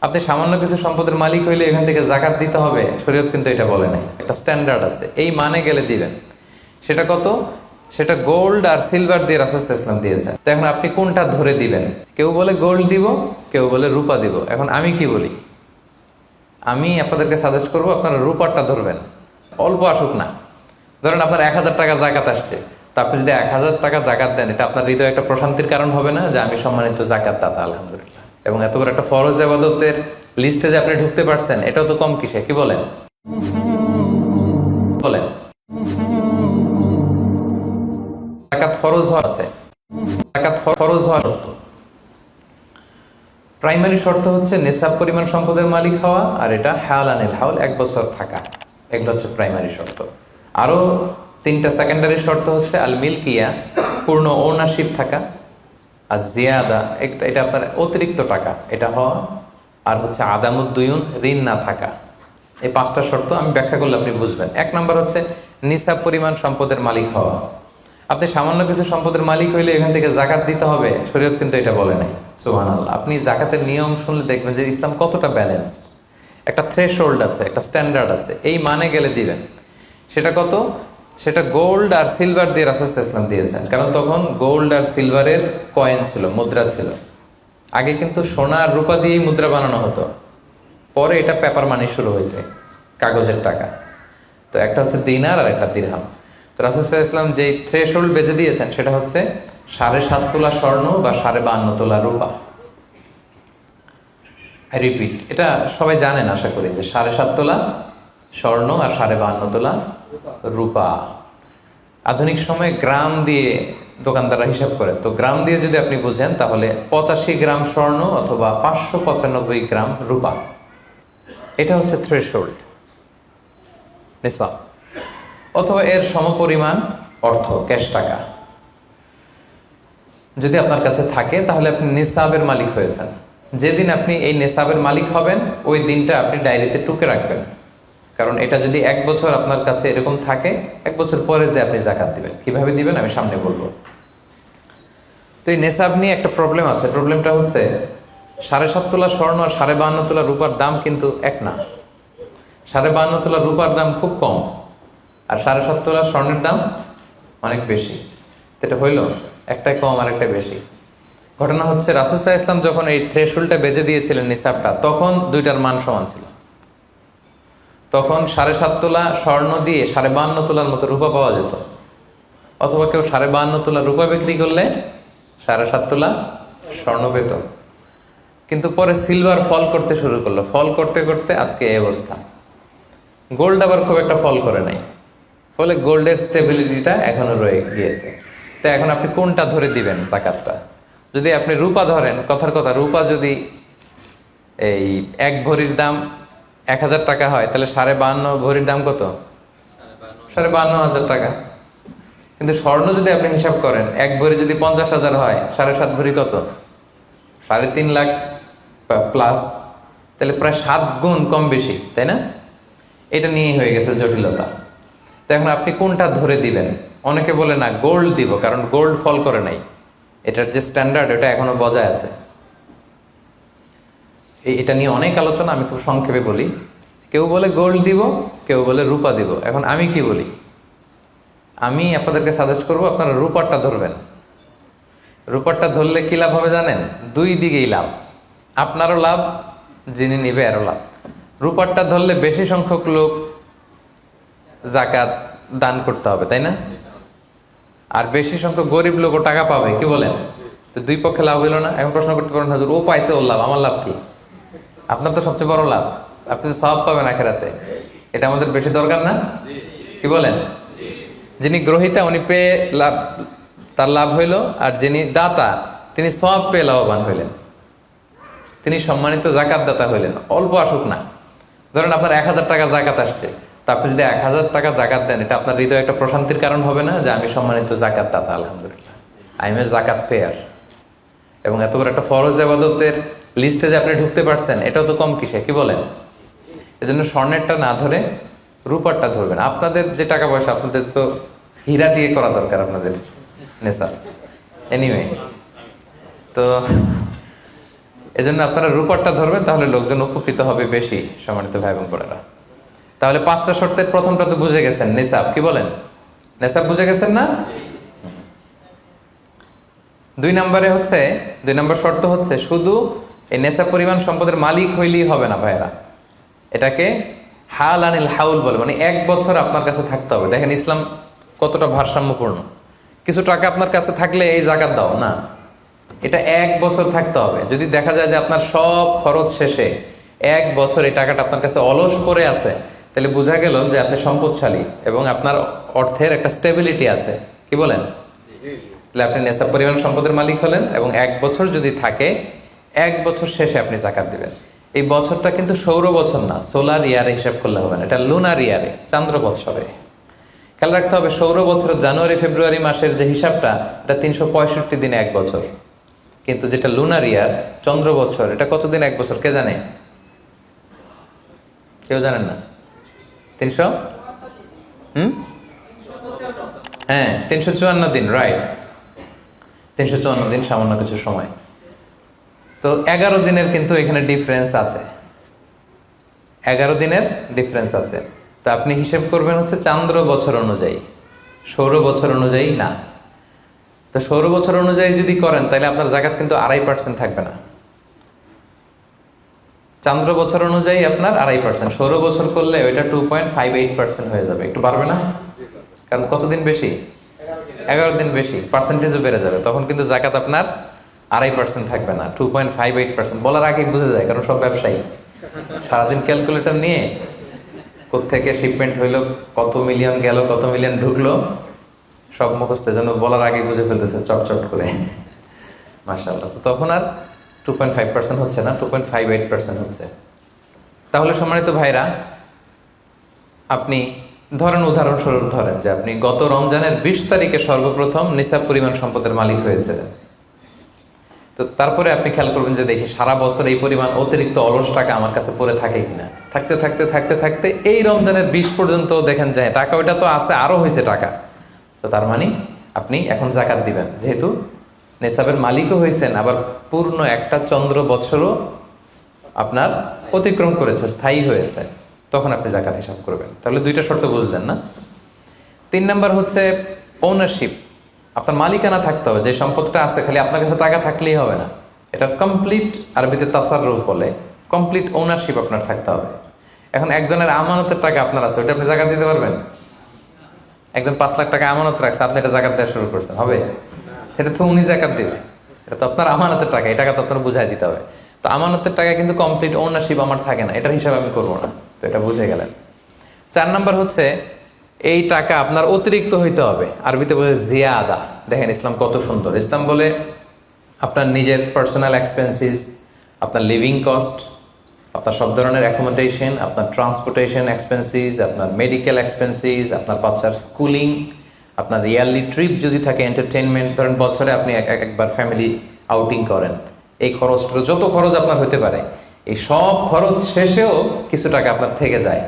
আপনি সামান্য কিছু সম্পদের মালিক হইলে এখান থেকে জাকাত দিতে হবে, শরীয়ত কিন্তু এটা বলে নাই। একটা স্ট্যান্ডার্ড আছে, এই মানে গেলে দিবেন। সেটা কত? সেটা গোল্ড আর সিলভার দিয়ে রাসূল সাল্লাল্লাহু আলাইহি ওয়াসাল্লাম দিয়েছেন। তো এখন আপনি কোনটা ধরে দিবেন? কেউ বলে গোল্ড দিব, কেউ বলে রূপা দিব। এখন আমি কি বলি? আমি আপনাদেরকে সাজেস্ট করবো আপনারা রূপারটা ধরবেন, অল্প আসুক না। ধরেন আপনার 1000 টাকা জাকাত আসছে, তা আপনি যদি 1000 টাকা জাকাত দেন, এটা আপনার হৃদয়ে একটা প্রশান্তির কারণ হবে না যে আমি সম্মানিত জাকাত দাতা, আলহামদুলিল্লাহ। এবং এত বড় একটা ফরজ ইবাদতের লিস্টে যে আপনি ঢুকতে পারছেন, এটাও তো কম কিসে, কি বলেন? বলেন জাকাত ফরজ হওয়া আছে, জাকাত ফরজ হওয়া শর্ত। প্রাইমারি শর্ত হচ্ছে নেসাব পরিমাণ সম্পদের মালিক হওয়া, আর এটা হাওলানিল হাওল, 1 বছর থাকা। এগুলো হচ্ছে প্রাইমারি শর্ত। আরো 3টা সেকেন্ডারি শর্ত হচ্ছে আল মিলকিয়া, পূর্ণ ওনারশিপ থাকা, আর জিয়াদা, এটা আপনার অতিরিক্ত টাকা এটা হওয়া, আর হচ্ছে আদামুদ্দুয়ুন, ঋণ না থাকা। এই 5টা শর্ত আমি ব্যাখ্যা করলে আপনি বুঝবেন। 1 নম্বর হচ্ছে নিসাব পরিমাণ সম্পদের মালিক হওয়া। আপনি সামান্য কিছু সম্পদের মালিক হইলে এখান থেকে জাকাত দিতে হবে, শরীয়ত কিন্তু এটা বলে নাই। সুবহানাল্লাহ। আপনি জাকাতের নিয়ম শুনলে দেখবেন যে ইসলাম কতটা ব্যালেন্সড। একটা থ্রেশহোল্ড আছে, একটা স্ট্যান্ডার্ড আছে, এই মানে গেলে দিবেন। সেটা কত? সেটা গোল্ড আর সিলভার দিয়ে রাসূল সাল্লাল্লাহু আলাইহি ওয়াসাল্লাম দিয়েছেন। কারণ তখন গোল্ড আর সিলভারের কয়েন ছিল, মুদ্রা ছিল। আগে কিন্তু সোনা আর রূপা দিয়েই মুদ্রা বানানো হতো, পরে এটা পেপার মানি শুরু হয়েছে, কাগজের টাকা। তো একটা হচ্ছে দিনার আর একটা দিরহাম। তো রাসূল সাল্লাল্লাহু আলাইহি ওয়াসাল্লাম যে থ্রেশহোল্ড বেঁধে দিয়েছেন সেটা হচ্ছে 7.5 তোলা স্বর্ণ বা 52.5 তোলা রূপা। রিপিট, এটা সবাই জানেন আশা করি, যে 7.5 তোলা স্বর্ণ আর 52.5 তোলা রূপা। আধুনিক সময়ে গ্রাম দিয়ে দোকানদাররা হিসাব করে, তো গ্রাম দিয়ে যদি আপনি বুঝেন তাহলে 85 গ্রাম স্বর্ণ অথবা 595 গ্রাম রূপা, এটা হচ্ছে থ্রেশহোল্ড নিসাব, অথবা এর সমপরিমাণ অর্থ, ক্যাশ টাকা যদি আপনার কাছে থাকে, তাহলে আপনি নিসাবের মালিক হয়েছেন। যেদিন আপনি এই নিসাবের মালিক হবেন, ওই দিনটা আপনি ডায়েরিতে টুকে রাখবেন। কারণ এটা যদি 1 বছর আপনার কাছে এরকম থাকে, 1 বছর পরে যে আপনি জাকাত দিবেন, কিভাবে দিবেন আমি সামনে বলবো। তো এই নেসাব নিয়ে একটা প্রবলেম আছে। প্রবলেমটা হচ্ছে 7.5 তোলা স্বর্ণ আর 52.5 তোলা রূপার দাম কিন্তু এক না। 52.5 তোলা রূপার দাম খুব কম, আর 7.5 তোলা স্বর্ণের দাম অনেক বেশি। এটা হইল একটাই কম আর একটা বেশি। ঘটনা হচ্ছে রাসূল সাল্লাল্লাহু আলাইহি ওয়াসাল্লাম যখন এই থ্রেশহোল্ডটা বেঁধে দিয়েছিলেন নিসাবটা, তখন দুইটার মান সমান ছিল। তখন 7.5 তোলা স্বর্ণ দিয়ে 52.5 তোলার মতো রূপা পাওয়া যেত, অথবা কেউ 52.5 তোলা রূপা বিক্রি করলে 7.5 তোলা স্বর্ণ পেত। কিন্তু পরে সিলভার ফল করতে শুরু করলো, ফল করতে করতে আজকে এই অবস্থা। গোল্ড আবার খুব একটা ফল করে নাই, ফলে গোল্ডের স্টেবিলিটিটা এখনো রয়ে গিয়েছে। তো এখন আপনি কোনটা ধরে দিবেন জাকাতটা? যদি আপনি রূপা ধরেন, কথার কথা, রূপা যদি এই 1 ভরির দাম 1000 টাকা হয়, তাহলে 52.5 ভরির দাম কত? 52,500 টাকা। কিন্তু স্বর্ণ যদি আপনি হিসাব করেন, 1 ভরি যদি 50,000 হয়, 7.5 ভরি কত? 3.5 লাখ প্লাস, তাহলে প্রায় 7 গুণ কম বেশি, তাই না? এটা নিয়েই হয়ে গেছে জটিলতা। তো এখন আপনি কোনটা ধরে দিবেন? অনেকে বলে না গোল্ড দিব, কারণ গোল্ড ফল করে নাই, এটার যে স্ট্যান্ডার্ড এটা এখনো বজায় আছে। এটা নিয়ে অনেক আলোচনা, আমি খুব সংক্ষেপে বলি। কেউ বলে গোল্ড দিব, কেউ বলে রূপা দিব। এখন আমি কি বলি? আমি আপনাদেরকে সাজেস্ট করবো আপনারা রূপারটা ধরবেন। রূপারটা ধরলে কি লাভ হবে জানেন? 2 দিকেই লাভ, আপনারও লাভ, যিনি নিবে আরও লাভ। রূপারটা ধরলে বেশি সংখ্যক লোক জাকাত দান করতে হবে, তাই না? আর বেশি সংখ্যক গরিব লোকও টাকা পাবে, কি বলেন? তো 2 পক্ষে লাভ হইল না। এখন প্রশ্ন করতে পারেন, হুজুর ও পাইছে ওর লাভ, আমার লাভ কি? আপনার তো সবচেয়ে বড় লাভ, আপনি তো সওয়াব পাবেন আখিরাতে। এটা আমাদের বেশি দরকার না, কি বলেন? যিনি গ্রহীতা উনি পেয়ে লাভ, তার লাভ হইল, আর যিনি দাতা তিনি সওয়াব পেয়ে লাভবান হইলেন, তিনি সম্মানিত জাকাত দাতা হইলেন। অল্প আসুক না। ধরেন আপনার 1000 টাকা জাকাত আসছে, তা আপনি যদি 1000 টাকা জাকাত দেন, এটা আপনার হৃদয়ে একটা প্রশান্তির কারণ হবে না যে আমি সম্মানিত জাকাত দাতা, আলহামদুলিল্লাহ, আই এম এ জাকাত পেয়ার। এবং এত বড় একটা ফরজ ইবাদতের লিস্টে যে আপনি ঢুকতে পারছেন, এটাও তো কম কিসে, কি বলেন? এজন্য স্বর্ণেরটা না ধরে রূপারটা ধরবেন। আপনাদের যে টাকা পয়সা, আপনাদের তো হীরা দিয়ে করা দরকার আপনাদের নেশা। এনিওয়ে, তো এজন্য আপনারা রূপারটা ধরবেন, তাহলে লোকজন উপকৃত হবে বেশি, সম্মানিত ভাই এবং বোনেরা। তাহলে 5টা শর্তের প্রথমটা তো বুঝে গেছেন, নিসাব। কি বলেন? নিসাব বুঝে গেছেন না? 2 নম্বর শর্ত হচ্ছে শুধু এই নেশাব পরিমাণ সম্পদের মালিক হইলেই হবে না ভাইরা, এটাকে হাল আনিল হাউল বলে, মানে 1 বছর আপনার কাছে থাকতে হবে। দেখেন ইসলাম কতটা ভারসাম্যপূর্ণ। কিছু টাকা আপনার কাছে থাকলে এই জাকাত দাও না, এটা 1 বছর থাকতে হবে। যদি দেখা যায় যে আপনার সব খরচ শেষে 1 বছর এই টাকাটা আপনার কাছে অলস পড়ে আছে, তাহলে বোঝা গেল যে আপনি সম্পদশালী এবং আপনার অর্থের একটা স্টেবিলিটি আছে। কি বলেন? তাহলে আপনি নেশাব পরিমাণ সম্পদের মালিক হলেন, এবং 1 বছর যদি থাকে, 1 বছর শেষে আপনি জাকাত দিবেন। এই বছরটা কিন্তু সৌর বছর না, সোলার ইয়ারে হিসাব করলে হবে না, এটা লুনার ইয়ারে, চান্দ্র বৎসরে। খেয়াল রাখতে হবে, সৌর বছর জানুয়ারি ফেব্রুয়ারি মাসের যে হিসাবটা, এটা 365 দিনে 1 বছর। কিন্তু যেটা লুনার ইয়ার, চন্দ্র বছর, এটা কতদিন 1 বছর কে জানে? কেউ জানেন না? 300 হ্যাঁ 354 দিন, রাইট। 354 দিন, সামান্য কিছু সময়। তো 11 দিনের কিন্তু এখানে ডিফারেন্স আছে, 11 দিনের ডিফারেন্স আছে। তো আপনি হিসেব করবেন হচ্ছে চান্দ্র বছর অনুযায়ী, সৌর বছর অনুযায়ী না। তো সৌর বছর অনুযায়ী যদি করেন, তাহলে আপনার জাকাত কিন্তু 2.5% থাকবে না। চান্দ্র বছর অনুযায়ী আপনার 2.5%, সৌর বছর করলে ওইটা 2.58% হয়ে যাবে। একটু বাড়বে না? কারণ কতদিন বেশি? 11 দিন বেশি, পার্সেন্টেজও বেড়ে যাবে। তখন কিন্তু জাকাত আপনার 2.5% থাকবে না, 2.58%। বলার আগেই বুঝে যায়, কারণ সব ব্যবসায়ী সারাদিন ক্যালকুলেটর নিয়ে কোত্থেকে শিপমেন্ট হইলো, কত মিলিয়ন গেল, কত মিলিয়ন ঢুকলো, সব মুখস্থ, যেন বলার আগে বুঝে ফেলতেছে চটচট করে, মাশাআল্লাহ। তো তখন আর 2.5% হচ্ছে না, 2.58% হচ্ছে। তাহলে সম্মানিত ভাইরা, আপনি ধরেন, উদাহরণস্বরূপ ধরেন যে আপনি গত রমজানের 20 তারিখে সর্বপ্রথম নিসাব পরিমাণ সম্পদের মালিক হয়েছিলেন। তো তারপরে আপনি খেয়াল করবেন যে দেখি সারা বছর এই পরিমাণ অতিরিক্ত অলস টাকা আমার কাছে পড়ে থাকে কিনা। থাকতে থাকতে থাকতে থাকতে এই রমজানের 20 পর্যন্ত দেখেন যায় টাকা ওইটা তো আছে, আরো হয়েছে টাকা। তো তার মানে আপনি এখন জাকাত দিবেন, যেহেতু নেসাবের মালিকও হয়েছেন, আবার পূর্ণ একটা চন্দ্র বছরও আপনার অতিক্রম করেছে, স্থায়ী হয়েছে, তখন আপনি জাকাত হিসাব করবেন। তাহলে 2টা শর্ত বুঝলেন না? 3 নাম্বার হচ্ছে ওনারশিপ। আপনার মালিকানা থাকতে হবে, যে সম্পদটা আছে খালি আপনার কাছে টাকা থাকলেই হবে না, এটা কমপ্লিট, আরবিতে তাসাররুফ বলে, কমপ্লিট ওনারশিপ আপনার থাকতে হবে। এখন একজনের আমানতের টাকা আপনার আছে, ওটা আপনি জাকাত দিতে পারবেন? একজন 5 লাখ টাকা আমানত রাখছে, আপনি এটা জাকাত দেওয়া শুরু করছেন, হবে? সেটা তো উনি জাকাত দিবে, এটা তো আপনার আমানতের টাকা, এই টাকা তো আপনার বুঝাই দিতে হবে। তো আমানতের টাকা কিন্তু কমপ্লিট ওনারশিপ আমার থাকে না, এটার হিসাব আমি করবো না। তো এটা বুঝে গেলেন। 4 নাম্বার হচ্ছে এই টাকা আপনার অতিরিক্ত হইতে হবে, আরবিতে বলে জিয়াদা। দেখেন ইসলাম কত সুন্দর। ইসলাম বলে আপনার নিজের পার্সোনাল এক্সপেন্সিস, আপনার লিভিং কস্ট, আপনার সব ধরনের অ্যাকোমোডেশন, আপনার ট্রান্সপোর্টেশন এক্সপেন্সিস, আপনার মেডিকেল এক্সপেন্সিস, আপনার বাচ্চার স্কুলিং, আপনার ইয়ারলি ট্রিপ যদি থাকে, এন্টারটেনমেন্ট, ধরেন বছরে আপনি একবার ফ্যামিলি আউটিং করেন, এই খরচটা, যত খরচ আপনার হতে পারে, এই সব খরচ শেষেও কিছু টাকা আপনার থেকে যায়,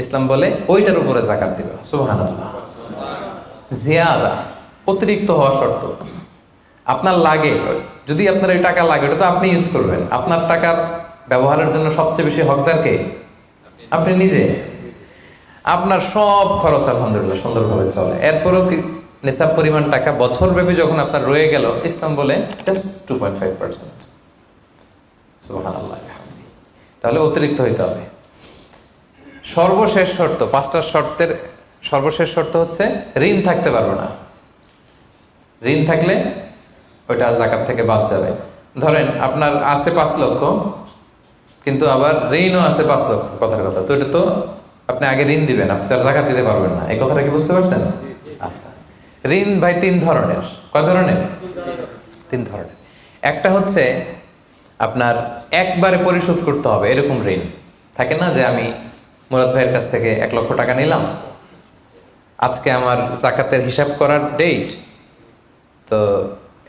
ইসলাম বলে ওইটার উপরে জাকাত দিবে। সুবহানাল্লাহ। জিয়াদা, অতিরিক্ত হওয়া শর্ত। আপনার লাগে, যদি আপনার এই টাকা লাগে, ওটা তো আপনি ইউজ করবেন। আপনার টাকার ব্যবহারের জন্য সবচেয়ে বেশি হকদার কে? আপনি নিজে। আপনার সব খরচ আলহামদুলিল্লাহ সুন্দরভাবে চলে, এরপরেও নিসাব পরিমাণ টাকা বছর ব্যাপী যখন আপনার রয়ে গেল, ইসলাম বলে জাস্ট 2.5%। সুবহানাল্লাহ। তাহলে অতিরিক্ত হইতে হবে। সর্বশেষ শর্ত, 5টা শর্তের সর্বশেষ শর্ত হচ্ছে ঋণ থাকতে পারবে না। ঋণ থাকলে ওইটা জাকাত থেকে বাদ যাবে। ধরেন আপনার আছে 5 লক্ষ, কিন্তু আবার ঋণও আছে 5 লক্ষ, কথার কথা। তো এটা তো আপনি আগে ঋণ দিবেন, আপনি তার জাকাত দিতে পারবেন না। এই কথাটা কি বুঝতে পারছেন? আচ্ছা, ঋণ ভাই 3 ধরনের। কয় ধরনের? 3 ধরনের। একটা হচ্ছে আপনার একবারে পরিশোধ করতে হবে, এরকম ঋণ থাকে না, যে আমি মুরাদ ভাইয়ের কাছ থেকে 1 লক্ষ টাকা নিলাম, আজকে আমার জাকাতের হিসাব করার ডেট, তো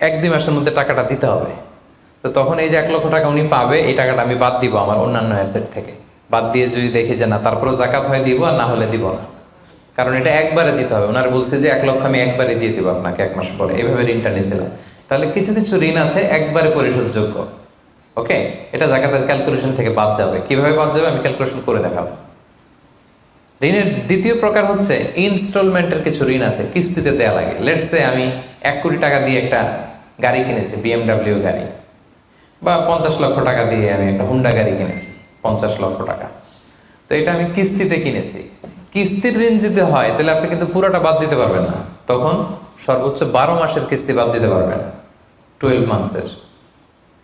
1-2 মাসের মধ্যে টাকাটা দিতে হবে। তো তখন এই যে 1 লক্ষ টাকা উনি পাবে, এই টাকাটা আমি বাদ দিব আমার অন্যান্য অ্যাসেট থেকে। বাদ দিয়ে যদি দেখি যে না, তারপরেও জাকাত হয় দিব, আর না হলে দিব না, কারণ এটা একবারে দিতে হবে। ওনার বলছে যে 1 লক্ষ আমি একবারে দিয়ে দিব আপনাকে 1 মাস পরে, এইভাবে ঋণটা নিয়েছিলাম। তাহলে কিছু কিছু ঋণ আছে একবারে পরিশোধযোগ্য, ওকে, এটা জাকাতের ক্যালকুলেশন থেকে বাদ যাবে। কিভাবে বাদ যাবে আমি ক্যালকুলেশন করে দেখাবো। ঋণের দ্বিতীয় প্রকার হচ্ছে ইনস্টলমেন্টের কিছু ঋণ আছে, কিস্তিতে দেয়া লাগে। লেটস সে আমি 1 কোটি টাকা দিয়ে একটা গাড়ি কিনেছি, BMW গাড়ি, বা 50 লক্ষ টাকা দিয়ে আমি একটা হুন্ডা গাড়ি কিনেছি 50 লক্ষ টাকা। তো এটা আমি কিস্তিতে কিনেছি। কিস্তির ঋণ যদি হয় তাহলে আপনি কিন্তু পুরোটা বাদ দিতে পারবেন না, তখন সর্বোচ্চ 12 মাসের কিস্তি বাদ দিতে পারবেন, 12 মান্থসের,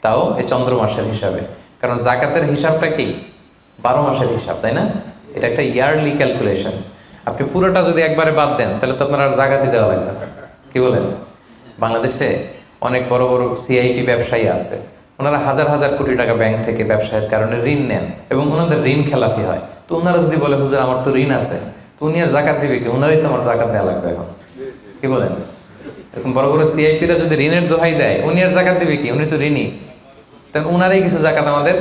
তাও এই চন্দ্র মাসের হিসাবে। কারণ জাকাতের হিসাবটা কি 12 মাসের হিসাব, তাই না? এটা একটা ইয়ারলি ক্যালকুলেশন। আপনি পুরোটা যদি একবারে বাদ দেন তাহলে তো আপনার আর জাকাতই দেওয়া লাগবে না। কি বলেন? বাংলাদেশে অনেক বড় বড় সিআইপি ব্যবসায়ী আছে, ওনারা হাজার হাজার কোটি টাকা ব্যাংক থেকে ব্যবসায়ের কারণে ঋণ নেন এবং ওনাদের ঋণ খেলাপি হয়। তো ওনারা যদি বলে হুজুর আমার তো ঋণ আছে, তো উনি আর জাকাত দিবে কি? ওনারই তো আমার জাকাত দেওয়া লাগবে এখন। কি বলেন? এরকম বড় বড় সিআইপিরা যদি ঋণের দোহাই দেয়, উনি আর জাকাত দিবে কি? উনি তো ঋণী। তাহলে উনারই কিছু জাকাত আমাদের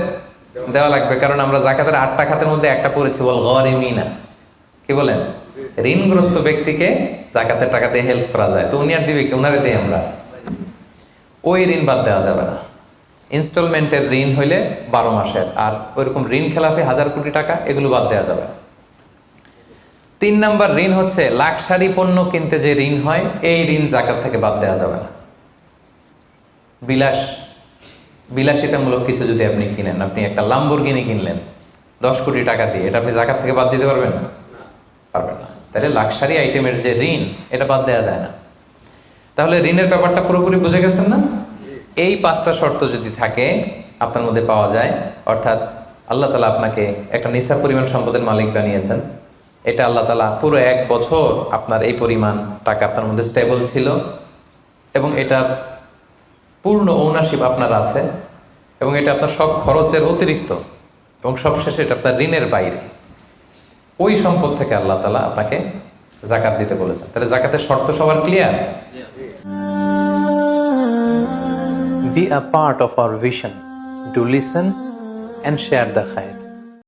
দেওয়া লাগবে, কারণ আমরা জাকাতের 8টা খাতের মধ্যে একটা পড়েছি, বল গরিমিনা। কি বলেন? ঋণগ্রস্ত ব্যক্তিকে জাকাতের টাকা দিয়ে হেল্প করা যায়, তো উনি আর দিবে কি? উনারে দিই আমরা। ওই ঋণ বাদ দেওয়া যাবে না। ইনস্টলমেন্টের ঋণ হইলে 12 মাসের, আর ওইরকম ঋণ খেলাপি 1000 কোটি টাকা, এগুলো বাদ দেওয়া যাবে। 3 নাম্বার ঋণ হচ্ছে লাক্সারি পণ্য কিনতে যে ঋণ হয়, এই ঋণ জাকাত থেকে বাদ দেওয়া যাবে না। বিলাসিতামূলক কিছু যদি আপনি কিনেন, আপনি একটা লাম্বরগিনি কিনলেন 10 কোটি টাকা দিয়ে, এটা আপনি জাকাত থেকে বাদ দিতে পারবেন? পারবেন না। তাহলে লাক্সারি আইটেমের যে ঋণ, এটা বাদ দেওয়া যায় না। তাহলে ঋণের ব্যাপারটা পুরোপুরি বুঝে গেছেন না? এই 5টা শর্ত যদি থাকে আপনার মধ্যে পাওয়া যায়, অর্থাৎ আল্লাহ তাআলা আপনাকে একটা নিসাব পরিমাণ সম্পদের মালিক বানিয়েছেন, এটা আল্লাহ তাআলা পুরো 1 বছর আপনার এই পরিমাণ টাকা আপনার মধ্যে স্টেবল ছিল এবং এটার পূর্ণ ওনারশিপ আপনার আছে, এবং এটা আপনার সব খরচের অতিরিক্ত, এবং সবশেষে এটা আপনার ঋণের বাইরে। ওই সম্পদ থেকে আল্লাহ তাআলা আপনাকে জাকাত দিতে বলেছেন। তাহলে জাকাতের শর্ত সবার clear? Be a part of our vision. Do listen and share the khair.